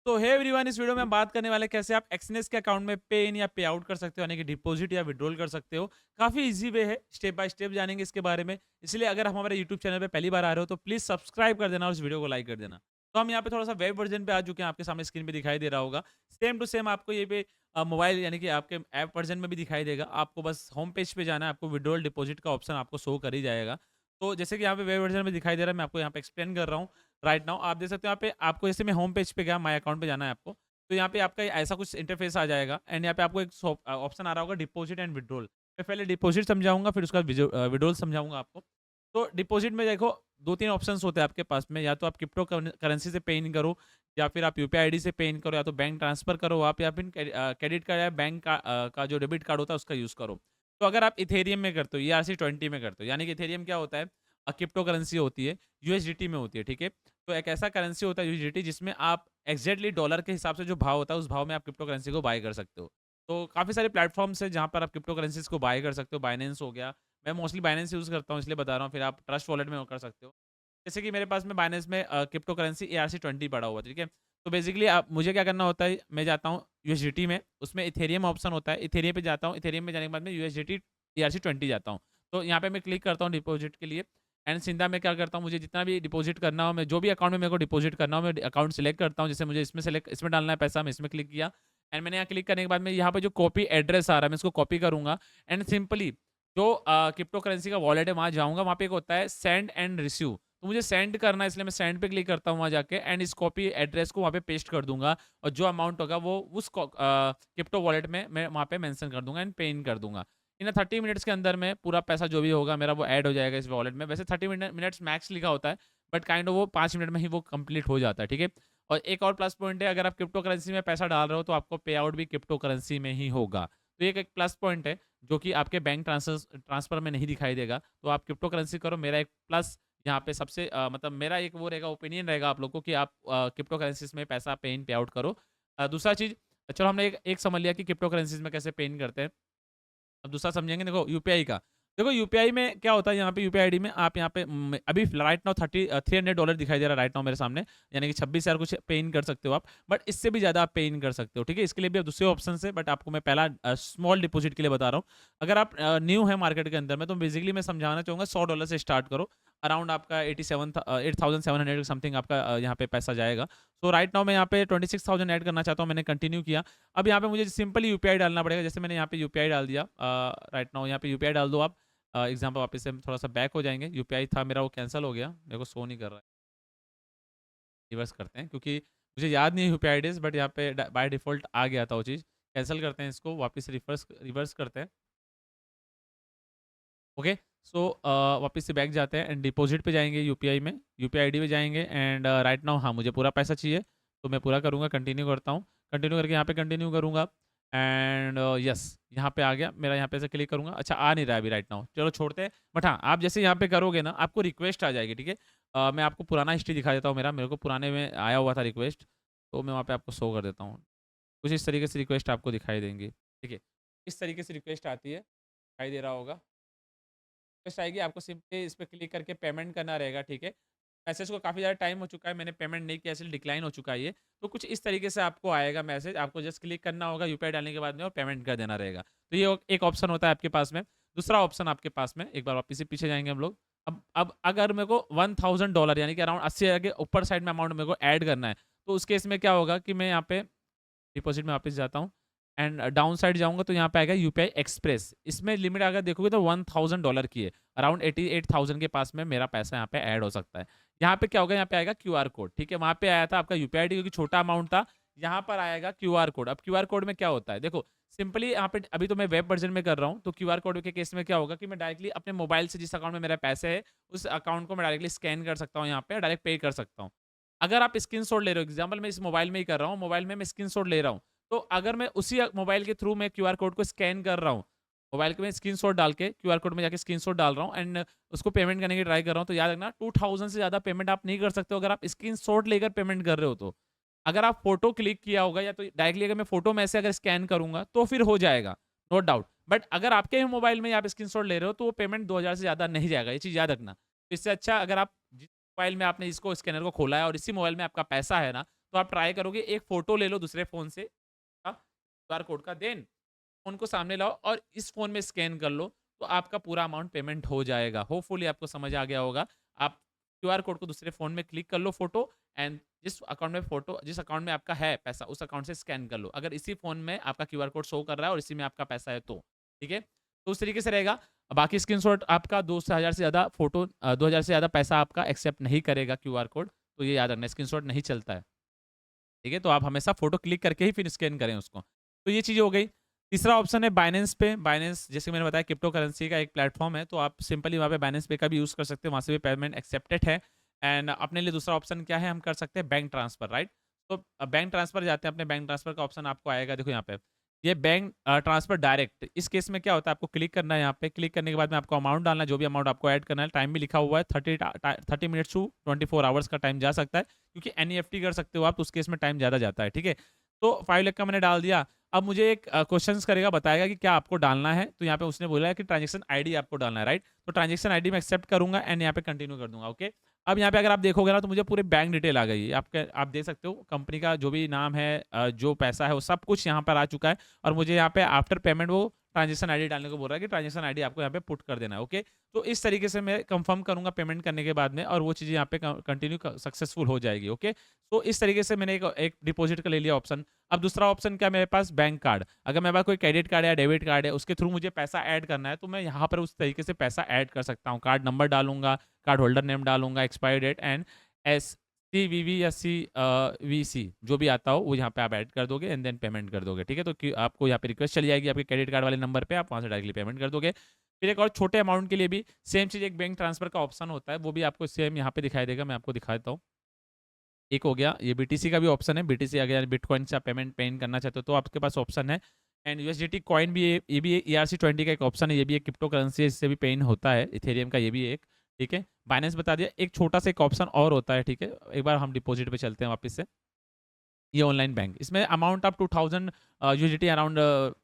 तो hey everyone, इस video में हम बात करने वाले हैं कैसे आप एक्सनेस के अकाउंट में पे इन या पे आउट कर सकते हो, यानी कि डिपॉजिट या विड्रॉल कर सकते हो। काफ़ी ईज़ी वे है, स्टेप बाय स्टेप जानेंगे इसके बारे में। इसलिए अगर हम हमारे यूट्यूब चैनल पे पहली बार आ रहे हो तो प्लीज़ सब्सक्राइब कर देना और इस वीडियो को लाइक कर देना। तो हम यहाँ पे थोड़ा-सा वेब वर्ज़न पे आ चुके हैं, आपके सामने स्क्रीन पे दिखाई दे रहा होगा। सेम टू सेम आपको ये पे मोबाइल यानी कि आपके ऐप वर्ज़न में भी दिखाई देगा। आपको बस होम पेज पे जाना है, आपको विड्रॉल डिपॉजिट का ऑप्शन आपको शो कर ही जाएगा। तो जैसे कि यहाँ पे वेब वर्ज़न में दिखाई दे रहा है, मैं आपको यहाँ पे एक्सप्लेन कर रहा हूँ राइट नाउ। आप देख सकते हो यहाँ पे आपको जैसे मैं होम पेज पे गया, माय अकाउंट पे जाना है आपको। तो यहाँ पे आपका ऐसा कुछ इंटरफेस आ जाएगा एंड यहाँ पे आपको एक ऑप्शन आ रहा होगा डिपॉजिट एंड विड्रॉल। मैं पहले डिपॉजिट समझाऊंगा, फिर उसका विड्रॉल समझाऊंगा आपको। तो डिपॉजिट में देखो 2-3 ऑप्शंस होते हैं आपके पास में, या तो आप क्रिप्टो करेंसी से पे इन करो, या फिर आप यूपीआई आईडी से पे इन करो, या तो बैंक ट्रांसफर करो आप, या फिर क्रेडिट कार्ड या बैंक का जो डेबिट कार्ड होता है उसका यूज़ करो। तो अगर आप इथेरियम में करते हो या ERC-20 में करते हो, यानी कि इथेरियम क्या होता है, क्रिप्टो करेंसी होती है, यूएसडीटी में होती है, ठीक है। तो एक ऐसा करेंसी होता है यूएसडीटी, जिसमें आप एग्जैक्टली डॉलर के हिसाब से जो भाव होता है उस भाव में आप क्रिप्टो करेंसी को बाय कर सकते हो। तो काफ़ी सारे प्लेटफॉर्म्स हैं जहाँ पर आप क्रिप्टो करेंसीज को बाय कर सकते हो। बाइनेंस हो गया, मैं मोस्टली बाइनेंस यूज़ करता हूँ इसलिए बता रहा हूँ, फिर आप ट्रस्ट वॉलेट में कर सकते हो। जैसे कि मेरे पास में बाइनेंस में क्रिप्टो करेंसी ERC-20 पड़ा हुआ है, ठीक है। तो बेसिकली आप मुझे क्या करना होता है, मैं जाता हूँ यूएसडीटी में, उसमें इथेरियम ऑप्शन होता है, इथेरियम पे जाता हूँ, इथेरियम में जाने के बाद में यूएसडीटी ERC-20 जाता हूँ। तो यहाँ पे मैं क्लिक करता हूँ डिपॉजिट के लिए एंड सीधा मैं क्या करता हूँ, मुझे जितना भी डिपॉजिट करना हो, मैं जो भी अकाउंट में मेरे को डिपॉजिट करना हो, मैं अकाउंट सेलेक्ट करता हूँ। जैसे मुझे इसमें डालना है पैसा, मैं इसमें क्लिक किया एंड मैंने यहाँ क्लिक करने के बाद में यहाँ पे जो कॉपी एड्रेस आ रहा है मैं इसको कॉपी करूँगा एंड सिंपली जो क्रिप्टो करेंसी का वॉलेट है वहाँ जाऊँगा। वहाँ पे एक होता है सेंड एंड रिसीव, तो मुझे सेंड करना है इसलिए मैं सेंड पे क्लिक करता हूँ वहाँ जाके एंड इस कॉपी एड्रेस को वहाँ पे पेस्ट कर दूंगा और जो अमाउंट होगा वो उस क्रिप्टो वॉलेट में मैं वहाँ पे मेंशन कर दूंगा एंड पे इन कर दूंगा। इन 30 मिनट्स के अंदर में पूरा पैसा जो भी होगा मेरा वो ऐड हो जाएगा इस वॉलेट में। वैसे 30 मिनट्स मैक्स लिखा होता है, बट काइंड ऑफ वो 5 मिनट में ही वो कंप्लीट हो जाता है, ठीक है। और एक और प्लस पॉइंट है, अगर आप क्रिप्टो करेंसी में पैसा डाल रहे हो तो आपको पे आउट भी क्रिप्टो करेंसी में ही होगा। तो ये एक प्लस पॉइंट है जो कि आपके बैंक ट्रांसफर में नहीं दिखाई देगा। तो आप क्रिप्टो करेंसी करो, मेरा एक प्लस यहाँ पे सबसे मतलब मेरा एक वो रहेगा, ओपिनियन रहेगा आप लोग को कि आप क्रिप्टो करेंसीज में पैसा पे इन पे आउट करो। दूसरा चीज़, चलो हमने एक समझ लिया कि क्रिप्टो करेंसीज में कैसे पे इन करते हैं। अब दूसरा समझेंगे, देखो यूपीआई का। देखो यूपीआई में क्या होता है, यहाँ पे यूपीआई आईडी में आप यहाँ पे अभी राइट नाउ $300 दिखाई दे रहा है राइट नाउ मेरे सामने, यानी कि 26,000 कुछ पे इन कर सकते हो आप, बट इससे भी ज़्यादा आप पे इन कर सकते हो, ठीक है। इसके लिए भी अब दूसरे ऑप्शन है, बट आपको मैं पहला स्मॉल डिपॉजिट के लिए बता रहा हूँ। अगर आप न्यू है मार्केट के अंदर में, तो बेसिकली मैं समझाना चाहूँगा $100 से स्टार्ट करो। अराउंड आपका 8,700 समथिंग आपका यहाँ पे पैसा जाएगा। सो राइट नाउ मैं यहाँ पे 26,000 ऐड करना चाहता हूँ, मैंने कंटिन्यू किया। अब यहाँ पे मुझे सिंपल यूपीआई डालना पड़ेगा, जैसे मैंने यहाँ पे यूपीआई डाल दिया। राइट नाउ यहाँ पे यूपीआई डाल दो आप। एग्जाम्पल वापस से हम थोड़ा सा बैक हो जाएंगे, यूपीआई था मेरा वो कैंसिल हो गया, मेरे को शो नहीं कर रहा है। रिवर्स करते हैं क्योंकि मुझे याद नहीं है यूपीआई आईडीज, बट यहाँ पे बाय डिफॉल्ट आ गया था वो चीज़। कैंसिल करते हैं इसको, वापस रिवर्स रिवर्स करते हैं। ओके। सो वापस से बैक जाते हैं एंड डिपॉजिट पे जाएंगे, यूपीआई में यूपीआई आईडी पे जाएंगे एंड राइट नाउ हाँ मुझे पूरा पैसा चाहिए, तो मैं पूरा करूँगा, कंटिन्यू करता हूँ। कंटिन्यू करके यहाँ पे कंटिन्यू करूँगा एंड यस, यहाँ पे आ गया मेरा, यहाँ पे से क्लिक करूँगा। अच्छा आ नहीं रहा है अभी राइट नाउ, चलो छोड़ते हैं। बट हाँ, आप जैसे यहाँ पे करोगे ना, आपको रिक्वेस्ट आ जाएगी, ठीक है। मैं आपको पुराना हिस्ट्री दिखा देता हूँ मेरा, मेरे को पुराने में आया हुआ था रिक्वेस्ट, तो मैं वहाँ पे आपको शो कर देता हूँ। कुछ इस तरीके से रिक्वेस्ट आपको दिखाई देंगी, ठीक है। इस तरीके से रिक्वेस्ट आती है, दिखाई दे रहा होगा। रिक्वेस्ट आएगी, आपको सिंपली इस पे क्लिक करके पेमेंट करना रहेगा, ठीक है। मैसेज को काफ़ी ज़्यादा टाइम हो चुका है, मैंने पेमेंट नहीं किया इसलिए डिक्लाइन हो चुका है ये। तो कुछ इस तरीके से आपको आएगा मैसेज, आपको जस्ट क्लिक करना होगा यूपीआई डालने के बाद में और पेमेंट कर देना रहेगा। तो ये एक ऑप्शन होता है आपके पास में। दूसरा ऑप्शन आपके पास में, एक बार वापस से पीछे जाएँगे हम लोग। अब अगर मेरे को $1,000 यानी कि अराउंड 80,000 के ऊपर साइड में अमाउंट मेरे को ऐड करना है, तो उस केस में क्या होगा कि मैं यहाँ पे डिपॉजिट में वापस जाता हूँ एंड डाउन साइड जाऊँगा तो यहाँ पे आएगा यूपीआई एक्सप्रेस। इसमें लिमिट अगर देखोगे तो $1,000 की है। अराउंड 88,000 के पास में मेरा पैसा यहाँ पे ऐड हो सकता है। यहाँ पे क्या होगा, यहाँ पे आएगा क्यूआर कोड, ठीक है। वहाँ पे आया था आपका यूपीआई आईडी क्योंकि छोटा अमाउंट था, यहाँ पर आएगा क्यूआर कोड। अब क्यूआर कोड में क्या होता है, देखो सिंपली यहाँ पे अभी तो मैं वेब वर्जन में कर रहा हूँ, तो क्यूआर कोड के केस में क्या होगा कि मैं डायरेक्टली अपने मोबाइल से जिस अकाउंट में मेरा पैसे है, उस अकाउंट को मैं डायरेक्टली स्कैन कर सकता हूँ, यहाँ पे डायरेक्ट पे कर सकता हूँ। अगर आप स्क्रीनशॉट ले रहे हो, एग्जांपल मैं इस मोबाइल में ही कर रहा हूँ, मोबाइल में मैं स्क्रीनशॉट ले रहा हूँ, तो अगर मैं उसी मोबाइल के थ्रू मैं क्यूआर कोड को स्कैन कर रहा हूँ, मोबाइल के में स्क्रीनशॉट डाल के क्यूआर कोड में जाके स्क्रीनशॉट डाल रहा हूँ एंड उसको पेमेंट करने की ट्राई कर रहा हूँ, तो याद रखना 2000 से ज़्यादा पेमेंट आप नहीं कर सकते हो अगर आप स्क्रीनशॉट लेकर पेमेंट कर रहे हो तो। अगर आप फ़ोटो क्लिक किया होगा या तो डायरेक्टली अगर मैं फ़ोटो में से अगर स्कैन करूँगा तो फिर हो जाएगा, नो डाउट। बट अगर आपके ही मोबाइल में आप स्क्रीनशॉट ले रहे हो तो वो पेमेंट 2000 से ज़्यादा नहीं जाएगा, ये चीज़ याद रखना। तो इससे अच्छा अगर आप जिस मोबाइल में आपने इसको स्कैनर को खोला है और इसी मोबाइल में आपका पैसा है ना, तो आप ट्राई करोगे एक फ़ोटो ले लो दूसरे फ़ोन से क्यूआर कोड का, देन फ़ोन को सामने लाओ और इस फ़ोन में स्कैन कर लो, तो आपका पूरा अमाउंट पेमेंट हो जाएगा। होपफुली आपको समझ आ गया होगा। आप क्यूआर कोड को दूसरे फ़ोन में क्लिक कर लो फ़ोटो एंड जिस अकाउंट में आपका है पैसा, उस अकाउंट से स्कैन कर लो। अगर इसी फ़ोन में आपका क्यूआर कोड शो कर रहा है और इसी में आपका पैसा है तो, ठीक है? तो उस तरीके से रहेगा। बाकी स्क्रीनशॉट आपका 2,000 से ज़्यादा 2,000 से ज़्यादा पैसा आपका एक्सेप्ट नहीं करेगा क्यूआर कोड, तो ये याद रखना स्क्रीनशॉट नहीं चलता है। ठीक है? तो आप हमेशा फ़ोटो क्लिक करके ही फिर स्कैन करें उसको। तो ये चीज़ें हो गई। तीसरा ऑप्शन है बाइनेंस पे। बाइनेंस जैसे मैंने बताया क्रिप्टो करेंसी का एक प्लेटफ़ॉर्म है, तो आप सिंपली वहाँ पे बाइनेंस पे का भी यूज़ कर सकते हो, वहाँ से भी पेमेंट एक्सेप्टेड है। एंड अपने लिए दूसरा ऑप्शन क्या है, हम कर सकते हैं बैंक ट्रांसफ़र, राइट? तो बैंक ट्रांसफ़र जाते हैं, अपने बैंक ट्रांसफ़र का ऑप्शन आपको आएगा, देखो यहाँ पे। ये बैंक ट्रांसफ़र डायरेक्ट, इस केस में क्या होता है, आपको क्लिक करना है यहाँ पे, क्लिक करने के बाद में आपको अमाउंट डालना है, जो भी अमाउंट आपको ऐड करना है, टाइम भी लिखा हुआ है 30 मिनट्स टू 24 आवर्स का टाइम जा सकता है, क्योंकि एनईएफटी कर सकते हो आप, तो उस केस में टाइम ज़्यादा जाता है, ठीक है? तो 5 लाख का मैंने डाल दिया। अब मुझे एक क्वेश्चंस करेगा, बताएगा कि क्या आपको डालना है, तो यहाँ पे उसने बोला है कि ट्रांजैक्शन आईडी आपको डालना है, राइट? तो ट्रांजैक्शन आईडी मैं एक्सेप्ट करूँगा एंड यहाँ पे कंटिन्यू कर दूँगा, ओके? अब यहाँ पे अगर आप देखोगे ना, तो मुझे पूरे बैंक डिटेल आ गई है। आप देख सकते हो कंपनी का जो भी नाम है, जो पैसा है, वो सब कुछ यहाँ पर आ चुका है और मुझे यहाँ पे आफ्टर पेमेंट वो ट्रांजैक्शन आईडी डालने को बोल रहा है कि ट्रांजैक्शन आईडी आपको यहाँ पे पुट कर देना है, ओके? तो इस तरीके से मैं कंफर्म करूँगा पेमेंट करने के बाद में और वो चीज़ें यहाँ पे कंटिन्यू सक्सेसफुल हो जाएगी, ओके? तो इस तरीके से मैंने एक डिपॉजिट का ले लिया ऑप्शन। अब दूसरा ऑप्शन क्या है मेरे पास, बैंक कार्ड। अगर मेरे पास कोई क्रेडिट कार्ड या डेबिट कार्ड है, उसके थ्रू मुझे पैसा ऐड करना है, तो मैं यहाँ पर उस तरीके से पैसा ऐड कर सकता हूँ। कार्ड नंबर डालूँगा, कार्ड होल्डर नेम डालूँगा, एक्सपायरी डेट एंड एससीवीवी या सीवीसी जो भी आता हो, वो यहाँ पे आप ऐड कर दोगे एंड देन पेमेंट कर दोगे, ठीक है? तो आपको यहाँ पे रिक्वेस्ट चली जाएगी आपके क्रेडिट कार्ड वाले नंबर पे, आप वहाँ से डायरेक्टली पेमेंट कर दोगे। फिर एक और छोटे अमाउंट के लिए भी सेम चीज़, एक बैंक ट्रांसफर का ऑप्शन होता है, वो भी आपको सेम यहाँ पे दिखाई देगा। मैं आपको दिखा देता हूँ। एक हो गया, ये बीटीसी का भी ऑप्शन है। बीटीसी अगर बिटकॉइन से आप पेमेंट करना चाहते हो तो आपके पास ऑप्शन है। एंड यूएसडीटी कॉइन भी ये भी ERC20 का एक ऑप्शन है, ये भी एक क्रिप्टो करेंसी है, इससे भी पेन होता है। इथेरियम का ये भी एक, ठीक है? बाइनेंस बता दिया। एक छोटा सा एक ऑप्शन और होता है, ठीक है? एक बार हम डिपॉजिट पे चलते हैं वापस से। ये ऑनलाइन बैंक, इसमें अमाउंट आप 2000 यूएसडीटी अराउंड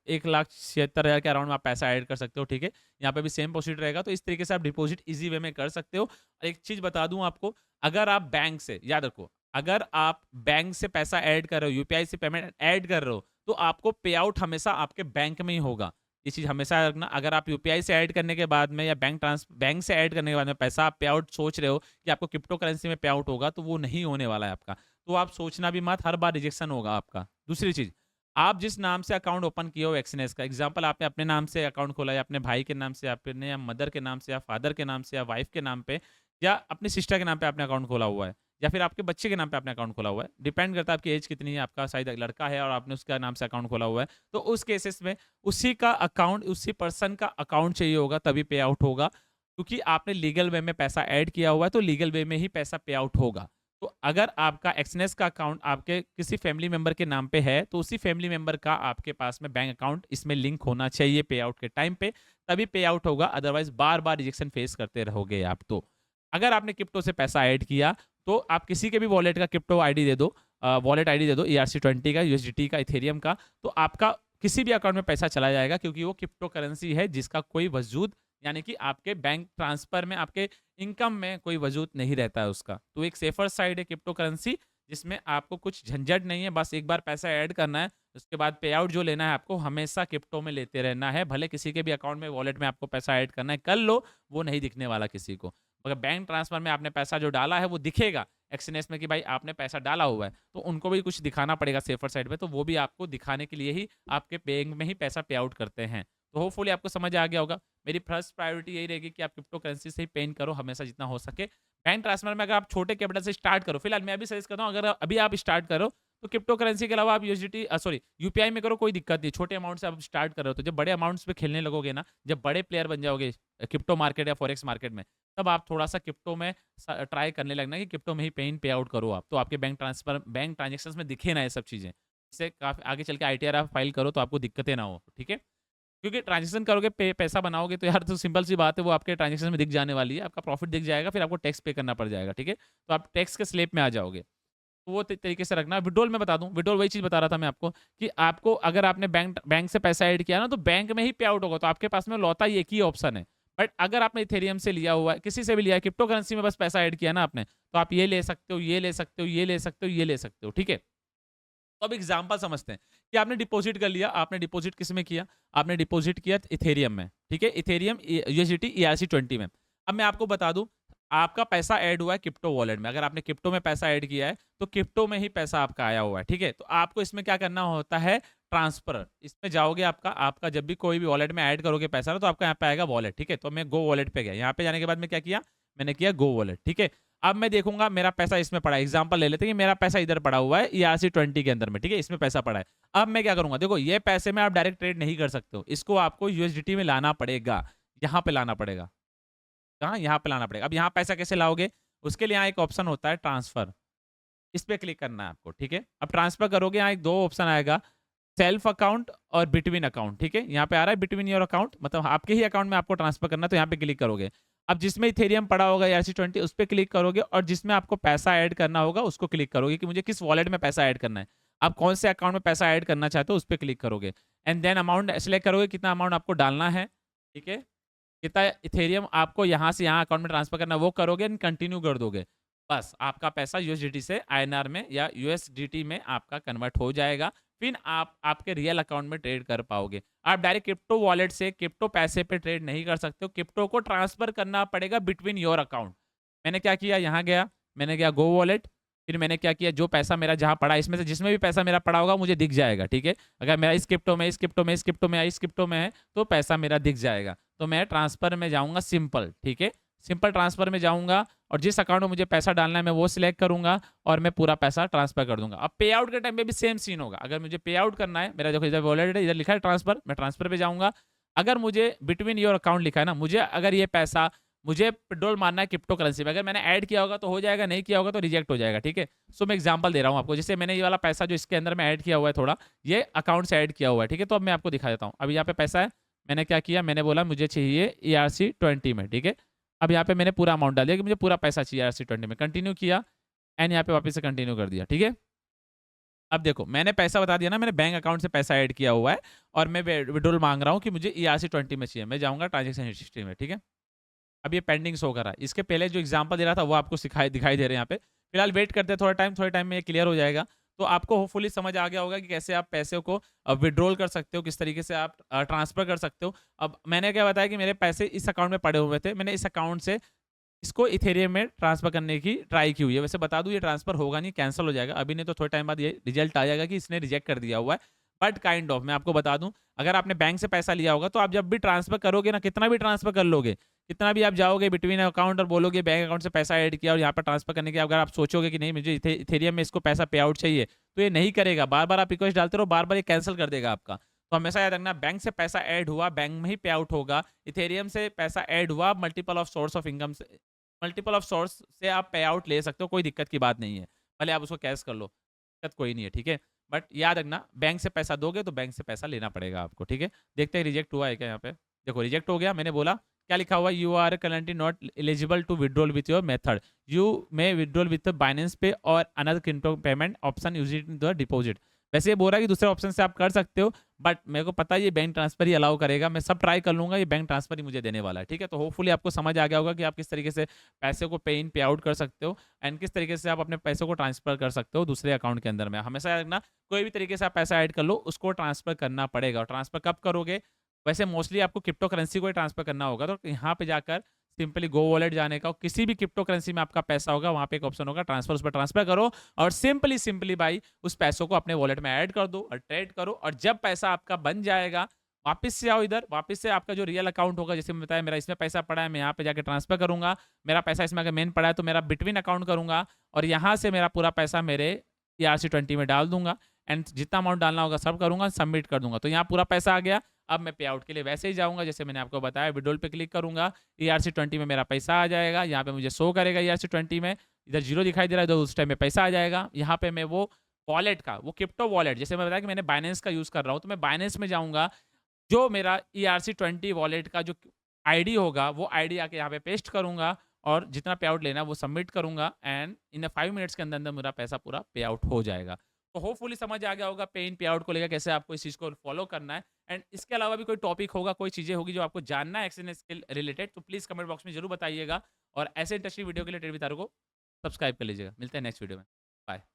1,76,000 के अराउंड में आप पैसा ऐड कर सकते हो, ठीक है? यहाँ पे भी सेम प्रोसीजर रहेगा, तो इस तरीके से आप डिपॉजिट इजी वे में कर सकते हो। एक चीज़ बता दूँ आपको, अगर आप बैंक से, याद रखो, अगर आप बैंक से पैसा ऐड कर रहे हो, यूपीआई से पेमेंट ऐड कर रहे हो, तो आपको पे आउट हमेशा आपके बैंक में ही होगा। ये चीज़ हमेशा याद रखना। अगर आप यूपीआई से ऐड करने के बाद में या बैंक से ऐड करने के बाद में पैसा आप पे आउट सोच रहे हो कि आपको क्रिप्टो करेंसी में पे आउट होगा, तो वो नहीं होने वाला है आपका। तो आप सोचना भी मत, हर बार रिजेक्शन होगा आपका। दूसरी चीज़, आप जिस नाम से अकाउंट ओपन किए हो एक्सनेस का, एग्जांपल आपने अपने नाम से अकाउंट खोला या अपने भाई के नाम से, आपने या मदर के नाम से या फादर के नाम से या वाइफ के नाम पे या अपनी सिस्टर के नाम पे आपने अकाउंट खोला हुआ है या फिर आपके बच्चे के नाम पे आपने अकाउंट खोला हुआ है, डिपेंड करता है आपकी एज कितनी है, आपका शायद लड़का है और आपने उसका नाम से अकाउंट खोला हुआ है, तो उस केसेस में उसी का अकाउंट, उसी पर्सन का अकाउंट चाहिए होगा, तभी पे आउट होगा, क्योंकि आपने लीगल वे में पैसा ऐड किया हुआ है, तो लीगल वे में ही पैसा पे आउट होगा। तो अगर आपका एक्सनेस का अकाउंट आपके किसी फैमिली मेंबर के नाम पे है, तो उसी फैमिली मेंबर का आपके पास में बैंक अकाउंट इसमें लिंक होना चाहिए पे आउट के टाइम पे, तभी पे आउट होगा, अदरवाइज बार बार रिजेक्शन फेस करते रहोगे आप। तो अगर आपने क्रिप्टो से पैसा ऐड किया, तो आप किसी के भी वॉलेट का क्रिप्टो आईडी दे दो, वॉलेट आईडी दे दो, ERC20 का, यूएसडीटी का, इथेरियम का, तो आपका किसी भी अकाउंट में पैसा चला जाएगा, क्योंकि वो क्रिप्टो करेंसी है जिसका कोई वजूद, यानी कि आपके बैंक ट्रांसफर में, आपके इनकम में कोई वजूद नहीं रहता है उसका। तो एक सेफर साइड है क्रिप्टो करेंसी, जिसमें आपको कुछ झंझट नहीं है, बस एक बार पैसा ऐड करना है, उसके बाद पे आउट जो लेना है आपको हमेशा क्रिप्टो में लेते रहना है। भले किसी के भी अकाउंट में, वॉलेट में आपको पैसा ऐड करना है, कर लो, वो नहीं दिखने वाला किसी को। मगर बैंक ट्रांसफर में आपने पैसा जो डाला है वो दिखेगा एक्सनेस में कि भाई आपने पैसा डाला हुआ है, तो उनको भी कुछ दिखाना पड़ेगा सेफर साइड में, तो वो भी आपको दिखाने के लिए ही आपके बैंक में ही पैसा पे आउट करते हैं। तो होपफुली आपको समझ आ गया होगा। मेरी फर्स्ट प्रायोरिटी यही रहेगी कि आप क्रिप्टो करेंसी से ही पेन करो हमेशा जितना हो सके। बैंक ट्रांसफर में अगर आप छोटे कैपिटल से स्टार्ट करो, फिलहाल मैं भी सजेस्ट करता हूँ, अगर अभी आप स्टार्ट करो तो क्रिप्टो करेंसी के अलावा आप यूपीआई में करो, कोई दिक्कत नहीं। छोटे अमाउंट से आप स्टार्ट कर रहे हो, तो जब बड़े अमाउंट्स पे खेलने लगोगे ना, जब बड़े प्लेयर बन जाओगे क्रिप्टो मार्केट या फॉरेक्स मार्केट में, तब आप थोड़ा सा क्रिप्टो में ट्राई करने लगना कि क्रिप्टो में ही पे आउट करो आप, तो आपके बैंक ट्रांजेक्शन में दिखे ना ये सब चीज़ें। इससे काफ़ी आगे चल के ITR आप फाइल करो तो आपको दिक्कतें ना हो, ठीक है? क्योंकि ट्रांजेक्शन करोगे, पैसा बनाओगे, तो यार तो सिंपल सी बात है, वो आपके ट्रांजेक्शन में दिख जाने वाली है, आपका प्रॉफिट दिख जाएगा, फिर आपको टैक्स पे करना पड़ जाएगा, ठीक है? तो आप टैक्स के स्लैब में आ जाओगे। तो वो तरीके से रखना। विड्रॉल में बता दूं, विड्रॉल वही चीज़ बता रहा था मैं आपको कि आपको अगर आपने बैंक बैंक से पैसा ऐड किया ना, तो बैंक में ही पे आउट होगा, तो आपके पास में लौता ही एक ही ऑप्शन है, बट अगर आपने इथेरियम से लिया हुआ है, किसी से भी लिया है, क्रिप्टो करेंसी में बस पैसा ऐड किया ना आपने, तो आप ये ले सकते हो, ये ले सकते हो, ये ले सकते हो, ये ले सकते हो, ठीक है? तो अब एग्जाम्पल समझते हैं कि आपने डिपॉजिट कर लिया। आपने डिपॉजिट किस में किया? आपने डिपॉजिट किया इथेरियम में, ठीक है? इथेरियम यूएसडीटी ERC20 में। अब मैं आपको बता दूं, आपका पैसा ऐड हुआ है क्रिप्टो वॉलेट में। अगर आपने क्रिप्टो में पैसा ऐड किया है तो क्रिप्टो में ही पैसा आपका आया हुआ है, ठीक है? तो आपको इसमें क्या करना होता है? ट्रांसफर। इसमें जाओगे, आपका आपका जब भी कोई भी वॉलेट में ऐड करोगे पैसा ना, तो आपका यहाँ पे आएगा वॉलेट, ठीक है? तो मैं गो वॉलेट पे गया। यहाँ पे जाने के बाद मैं क्या किया? मैंने किया गो वॉलेट, ठीक है? अब मैं देखूंगा मेरा पैसा इसमें पड़ा है। एग्जांपल ले लेते हैं कि मेरा पैसा इधर पड़ा हुआ है ERC20 के अंदर में, ठीक है? इसमें पैसा पड़ा है। अब मैं क्या करूंगा? देखो, ये पैसे में आप डायरेक्ट ट्रेड नहीं कर सकते हो, इसको आपको यूएसडीटी में लाना पड़ेगा। यहाँ पे लाना पड़ेगा। कहाँ? यहाँ पे लाना पड़ेगा। अब यहाँ पैसा कैसे लाओगे? उसके लिए यहाँ एक ऑप्शन होता है ट्रांसफर। इस पे क्लिक करना है आपको, ठीक है? अब ट्रांसफर करोगे, यहाँ एक दो ऑप्शन आएगा, सेल्फ अकाउंट और बिटवीन अकाउंट, ठीक है? यहाँ पे आ रहा है बिटवीन योर अकाउंट, मतलब आपके ही अकाउंट में आपको ट्रांसफर करना है, तो यहाँ पे क्लिक करोगे। अब जिसमें इथेरियम पड़ा होगा ERC20, उस पे क्लिक करोगे, और जिसमें आपको पैसा ऐड करना होगा उसको क्लिक करोगे कि मुझे किस वॉलेट में पैसा ऐड करना है। आप कौन से अकाउंट में पैसा ऐड करना चाहते हो, उस पे क्लिक करोगे। एंड देन अमाउंट सेलेक्ट करोगे, कितना अमाउंट आपको डालना है, ठीक है? कितना इथेरियम आपको यहाँ से यहाँ अकाउंट में ट्रांसफर करना है, वो करोगे एंड कंटिन्यू कर दोगे। बस आपका पैसा यूएसडीटी से आईएनआर में या यूएसडीटी में आपका कन्वर्ट हो जाएगा। फिर आप आपके रियल अकाउंट में ट्रेड कर पाओगे। आप डायरेक्ट क्रिप्टो वॉलेट से क्रिप्टो पैसे पे ट्रेड नहीं कर सकते हो, क्रिप्टो को ट्रांसफर करना पड़ेगा बिटवीन योर अकाउंट। मैंने क्या किया? यहाँ गया, मैंने गया गो वॉलेट, फिर मैंने क्या किया? जो पैसा मेरा जहाँ पड़ा, इसमें से जिसमें भी पैसा मेरा पड़ा होगा मुझे दिख जाएगा, ठीक है? अगर मेरा इस क्रिप्टो में, इस क्रिप्टो में, इस क्रिप्टो में, इस क्रिप्टो में है, तो पैसा मेरा दिख जाएगा। तो मैं ट्रांसफर में जाऊंगा सिंपल, ठीक है? सिंपल ट्रांसफर में जाऊंगा, और जिस अकाउंट में मुझे पैसा डालना है मैं वो सिलेक्ट करूंगा, और मैं पूरा पैसा ट्रांसफर कर दूंगा। अब पे आउट के टाइम पे भी सेम सीन होगा। अगर मुझे पे आउट करना है, मेरा देखो इधर वॉलेट है, इधर लिखा है ट्रांसफर, मैं ट्रांसफर पे जाऊंगा। अगर मुझे बिटवीन योर अकाउंट लिखा है ना, मुझे अगर ये पैसा मुझे विड्रॉल मारना है क्रिप्टो करेंसी में, अगर मैंने ऐड किया होगा तो हो जाएगा, नहीं किया होगा तो रिजेक्ट हो जाएगा, ठीक है? सो मैं एग्जांपल दे रहा हूँ आपको। जैसे मैंने ये वाला पैसा जो इसके अंदर में ऐड किया हुआ है, थोड़ा ये अकाउंट से ऐड किया हुआ है, ठीक है? तो अब मैं आपको दिखा देता हूँ। अभी यहाँ पे पैसा है, मैंने क्या किया? मैंने बोला मुझे चाहिए ERC20 में, ठीक है? अब यहाँ पे मैंने पूरा अमाउंट डाल दिया कि मुझे पूरा पैसा चाहिए ERC20 में, कंटिन्यू किया, एंड यहाँ पे वापस से कंटिन्यू कर दिया, ठीक है? अब देखो, मैंने पैसा बता दिया ना, मैंने बैंक अकाउंट से पैसा ऐड किया हुआ है, और मैं विड्रॉल मांग रहा हूँ कि मुझे ERC20 में चाहिए। मैं जाऊँगा ट्रांजेक्शन हिस्ट्री में, ठीक है? अब ये पेंडिंग शो कर रहा है। इसके पहले जो एग्जांपल दे रहा था वो आपको दिखाई दे रहे हैं यहाँ पे। फिलहाल वेट करते हैं थोड़ा टाइम में ये क्लियर हो जाएगा। तो आपको होपफुली समझ आ गया होगा कि कैसे आप पैसे को विड्रॉल कर सकते हो, किस तरीके से आप ट्रांसफर कर सकते हो। अब मैंने क्या बताया कि मेरे पैसे इस अकाउंट में पड़े हुए थे, मैंने इस अकाउंट से इसको इथेरियम में ट्रांसफर करने की ट्राई की हुई है। वैसे बता दूं, ये ट्रांसफर होगा नहीं, कैंसिल हो जाएगा अभी, नहीं तो थोड़े टाइम बाद ये रिजल्ट आ जाएगा कि इसने रिजेक्ट कर दिया हुआ है। बट काइंड ऑफ मैं आपको बता दूं, अगर आपने बैंक से पैसा लिया होगा तो आप जब भी ट्रांसफर करोगे ना, कितना भी ट्रांसफर कर लोगे, कितना भी आप जाओगे बिटवीन अकाउंट और बोलोगे बैंक अकाउंट से पैसा ऐड किया और यहाँ पर ट्रांसफर करने के, अगर आप सोचोगे कि नहीं मुझे इथेरियम में इसको पैसा पे आउट चाहिए, तो ये नहीं करेगा। बार बार आप रिक्वेस्ट डालते रहो, बार बार ये कैंसिल कर देगा आपका। तो हमेशा याद रखना, बैंक से पैसा ऐड हुआ बैंक में ही पे आउट होगा, इथेरियम से पैसा ऐड हुआ multiple of source of income से, मल्टीपल ऑफ सोर्स से आप पे आउट ले सकते हो, कोई दिक्कत की बात नहीं है। भले आप उसको कैश कर लो, दिक्कत कोई नहीं है, ठीक है? बट याद रखना, बैंक से पैसा दोगे तो बैंक से पैसा लेना पड़ेगा आपको, ठीक है? देखते हैं रिजेक्ट हुआ है क्या यहाँ पे। देखो रिजेक्ट हो गया। मैंने बोला क्या लिखा हुआ है? You are currently not eligible to withdrawal with your method, you may withdrawal with Binance pay और another crypto payment option use it in the deposit. वैसे ये बोल रहा है कि दूसरे ऑप्शन से आप कर सकते हो, बट मेरे को पता है ये बैंक ट्रांसफर ही अलाउ करेगा। मैं सब ट्राई कर लूंगा, ये बैंक ट्रांसफर ही मुझे देने वाला है, ठीक है? तो होपफुली आपको समझ आ गया होगा कि आप किस तरीके से पैसे को पे इन पे आउट कर सकते हो, एंड किस तरीके से आप अपने पैसे को ट्रांसफर कर सकते हो दूसरे अकाउंट के अंदर में। हमेशा याद रखना, कोई भी तरीके से आप पैसा ऐड कर लो, उसको ट्रांसफर करना पड़ेगा। और ट्रांसफर कब करोगे? वैसे मोस्टली आपको क्रिप्टो करेंसी को ही ट्रांसफर करना होगा, तो यहाँ पे जाकर सिंपली गो वॉलेट जाने का, किसी भी क्रिप्टो करेंसी में आपका पैसा होगा वहाँ पे एक ऑप्शन होगा ट्रांसफर, उस पर ट्रांसफर करो, और सिंपली भाई उस पैसों को अपने वॉलेट में ऐड कर दो और ट्रेड करो। और जब पैसा आपका बन जाएगा, वापस से आओ इधर, वापस से आपका जो रियल अकाउंट होगा, जैसे मैं बताया मेरा इसमें पैसा पड़ा है, मैं यहाँ पे जाके ट्रांसफर करूंगा। मेरा पैसा इसमें अगर मेन पड़ा है तो मेरा बिटवीन अकाउंट करूंगा, और यहाँ से मेरा पूरा पैसा मेरे ERC20 में डाल दूंगा, एंड जितना अमाउंट डालना होगा सब करूंगा, सबमिट कर दूंगा। तो यहाँ पूरा पैसा आ गया। अब मैं पे आउट के लिए वैसे ही जाऊंगा, जैसे मैंने आपको बताया, विड्रॉल पे क्लिक करूंगा, ERC20 में मेरा पैसा आ जाएगा। यहाँ पे मुझे शो करेगा ERC20 में, इधर जीरो दिखाई दे रहा है, तो उस टाइम में पैसा आ जाएगा। यहाँ पे मैं वो वॉलेट का, वो क्रिप्टो वॉलेट, जैसे मैं बताया कि मैंने बाइनेंस का यूज़ कर रहा हूँ, तो मैं बाइनेंस में जाऊँगा, जो मेरा ERC20 वॉलेट का जो आईडी होगा वो आईडी आके यहाँ पे पेस्ट करूँगा, और जितना पे आउट लेना है वो सबमिट करूँगा, एंड इन 5 मिनट्स के अंदर अंदर मेरा पैसा पूरा पे आउट हो जाएगा। तो होपफुली समझ आ गया होगा पे इन पे आउट को लेकर कैसे आपको इस चीज़ को फॉलो करना है। एंड इसके अलावा भी कोई टॉपिक होगा, कोई चीज़ें होगी जो आपको जानना है एक्सएनएस के रिलेटेड, तो प्लीज़ कमेंट बॉक्स में ज़रूर बताइएगा। और ऐसे इंटरेस्टिंग वीडियो के लिए टेड विद आरू को सब्सक्राइब कर लीजिएगा। मिलते हैं नेक्स्ट वीडियो में। बाय।